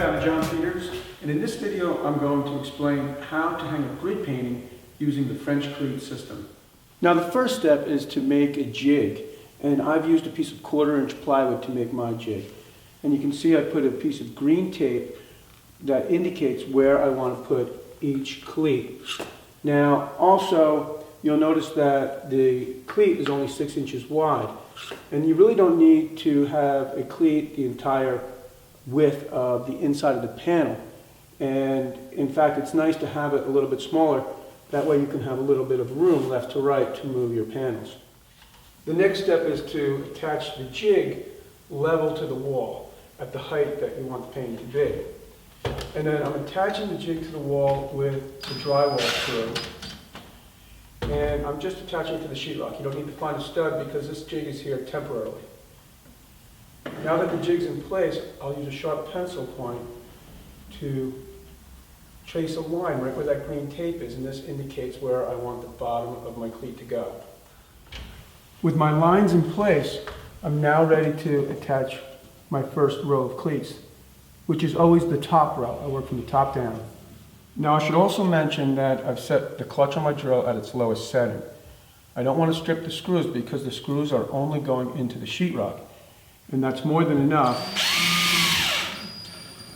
I'm John Peters, and in this video I'm going to explain how to hang a grid painting using the French Cleat system. Now the first step is to make a jig, and I've used a piece of 1/4-inch plywood to make my jig. And you can see I put a piece of green tape that indicates where I want to put each cleat. Now also you'll notice that the cleat is only 6 inches wide, and you really don't need to have a cleat the entire width of the inside of the panel. And in fact, it's nice to have it a little bit smaller. That way you can have a little bit of room left to right to move your panels. The next step is to attach the jig level to the wall at the height that you want the painting to be. And then I'm attaching the jig to the wall with the drywall screw. And I'm just attaching it to the sheetrock. You don't need to find a stud because this jig is here temporarily. Now that the jig's in place, I'll use a sharp pencil point to trace a line right where that green tape is, and this indicates where I want the bottom of my cleat to go. With my lines in place, I'm now ready to attach my first row of cleats, which is always the top row. I work from the top down. Now I should also mention that I've set the clutch on my drill at its lowest setting. I don't want to strip the screws because the screws are only going into the sheetrock, and that's more than enough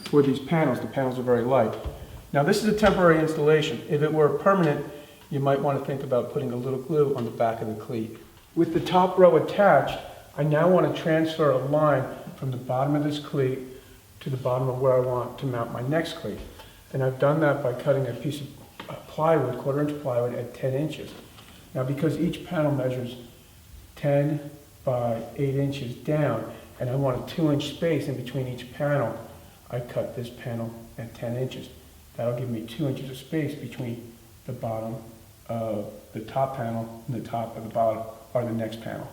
for these panels. The panels are very light. Now this is a temporary installation. If it were permanent, you might want to think about putting a little glue on the back of the cleat. With the top row attached, I now want to transfer a line from the bottom of this cleat to the bottom of where I want to mount my next cleat. And I've done that by cutting a piece of plywood, 1/4-inch plywood at 10 inches. Now because each panel measures 10 by 8 inches down, and I want a 2-inch space in between each panel, I cut this panel at 10 inches. That'll give me 2 inches of space between the bottom of the top panel and the top of the bottom, or the next panel.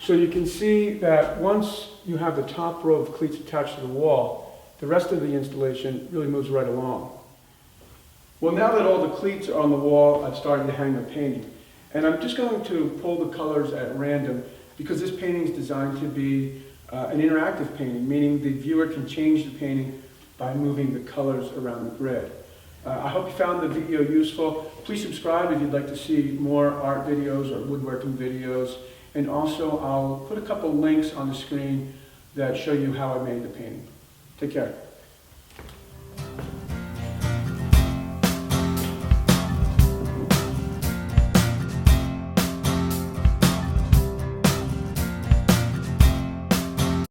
So you can see that once you have the top row of cleats attached to the wall, the rest of the installation really moves right along. Well, now that all the cleats are on the wall, I'm starting to hang the painting. And I'm just going to pull the colors at random because this painting is designed to be an interactive painting, meaning the viewer can change the painting by moving the colors around the grid. I hope you found the video useful. Please subscribe if you'd like to see more art videos or woodworking videos. And also, I'll put a couple links on the screen that show you how I made the painting. Take care.